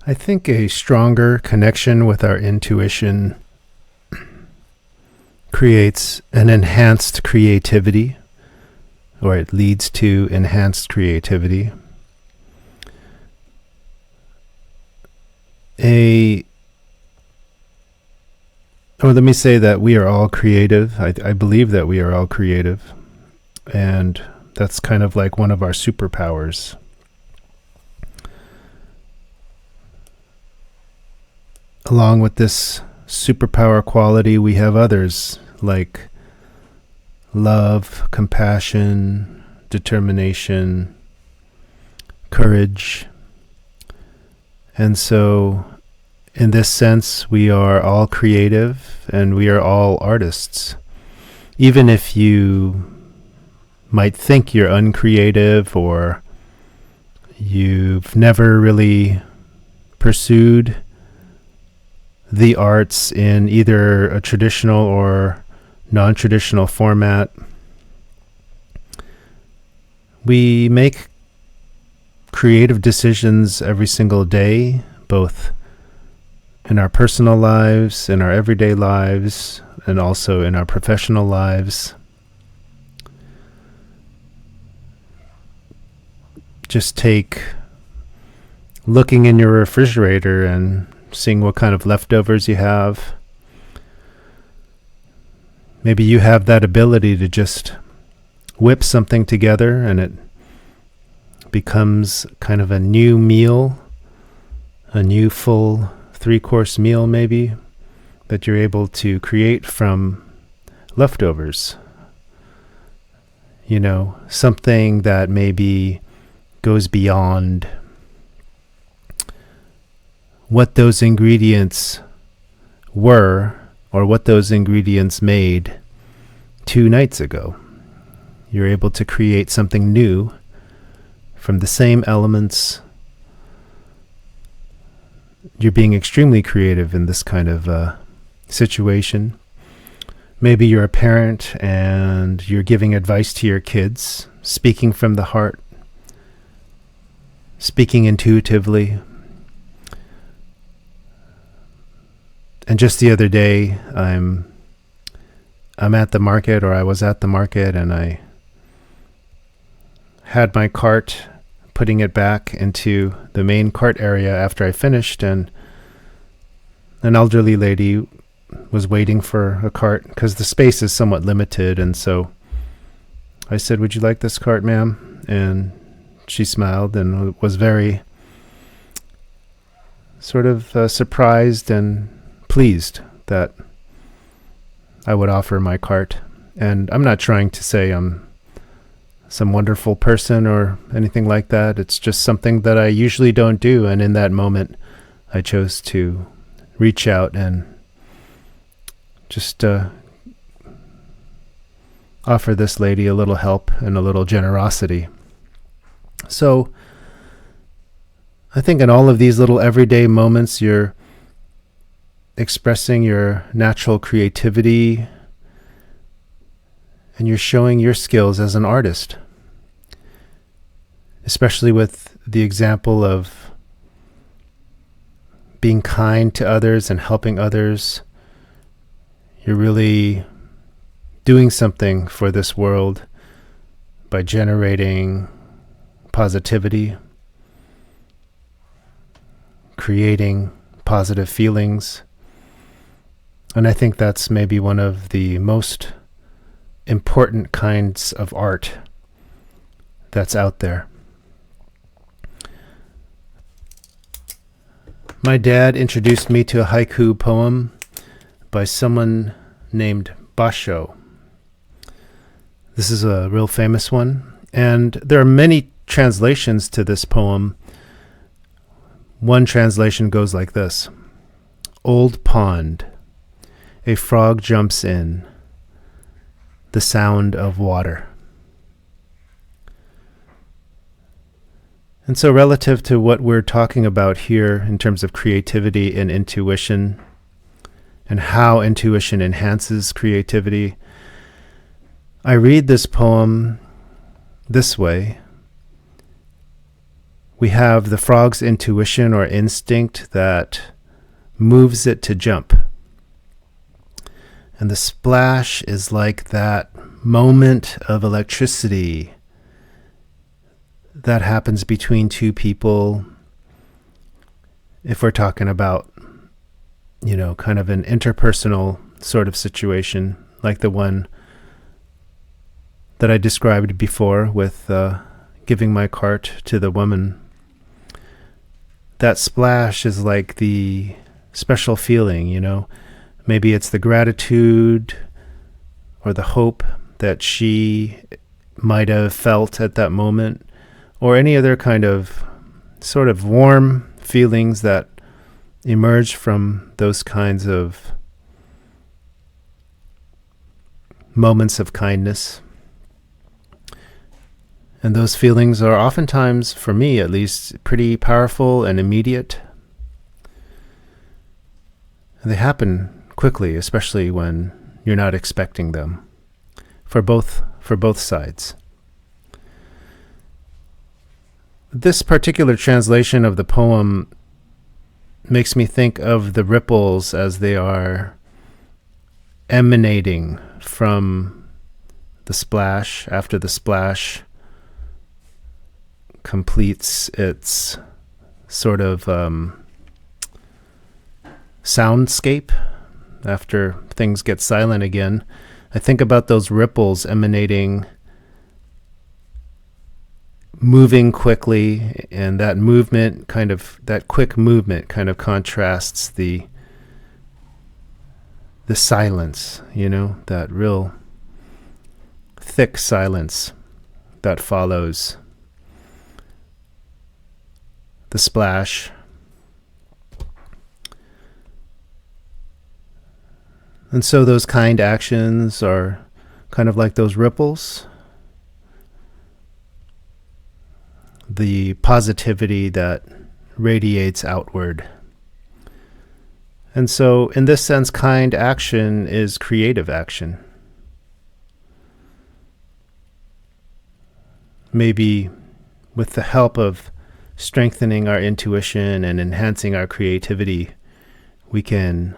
I think a stronger connection with our intuition creates an enhanced creativity, or it leads to enhanced creativity. Let me say that we are all creative. I believe that we are all creative, and that's kind of like one of our superpowers. Along with this superpower quality, we have others like love, compassion, determination, courage. And so, in this sense, we are all creative and we are all artists. Even if you might think you're uncreative or you've never really pursued the arts in either a traditional or non-traditional format, we make creative decisions every single day, both in our personal lives, in our everyday lives, and also in our professional lives. Just take looking in your refrigerator and seeing what kind of leftovers you have. Maybe you have that ability to just whip something together and it becomes kind of a new meal, a new full 3-course meal maybe, that you're able to create from leftovers. You know, something that maybe goes beyond what those ingredients were or what those ingredients made 2 nights ago. You're able to create something new from the same elements. You're being extremely creative in this kind of situation. Maybe you're a parent and you're giving advice to your kids, speaking from the heart, speaking intuitively. And just the other day, I'm at the market, or I was at the market, and I had my cart, putting it back into the main cart area after I finished, and an elderly lady was waiting for a cart because the space is somewhat limited. And so I said, "Would you like this cart, ma'am?" And she smiled and was very sort of surprised and pleased that I would offer my cart. And I'm not trying to say I'm some wonderful person or anything like that. It's just something that I usually don't do. And in that moment, I chose to reach out and just offer this lady a little help and a little generosity. So I think in all of these little everyday moments, you're expressing your natural creativity and you're showing your skills as an artist, especially with the example of being kind to others and helping others. You're really doing something for this world by generating positivity, creating positive feelings. And I think that's maybe one of the most important kinds of art that's out there. My dad introduced me to a haiku poem by someone named Basho. This is a real famous one, and there are many translations to this poem. One translation goes like this: Old pond, a frog jumps in, the sound of water. And so relative to what we're talking about here in terms of creativity and intuition and how intuition enhances creativity, I read this poem this way: we have the frog's intuition or instinct that moves it to jump. And the splash is like that moment of electricity that happens between two people. If we're talking about, kind of an interpersonal sort of situation, like the one that I described before with giving my cart to the woman. That splash is like the special feeling, Maybe it's the gratitude or the hope that she might have felt at that moment, or any other kind of sort of warm feelings that emerge from those kinds of moments of kindness. And those feelings are oftentimes, for me at least, pretty powerful and immediate. And they happen quickly, especially when you're not expecting them, for both sides. This particular translation of the poem makes me think of the ripples as they are emanating from the splash after the splash completes its sort of soundscape after things get silent again. I think about those ripples emanating, moving quickly, and that quick movement kind of contrasts the silence, that real thick silence that follows the splash. And so those kind actions are kind of like those ripples, the positivity that radiates outward. And so in this sense, kind action is creative action. Maybe with the help of strengthening our intuition and enhancing our creativity, we can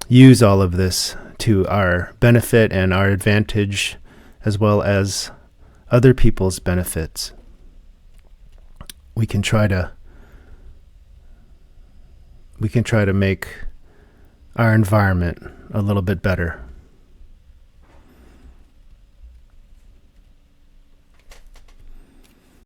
use all of this to our benefit and our advantage, as well as other people's benefits. We can try to make our environment a little bit better.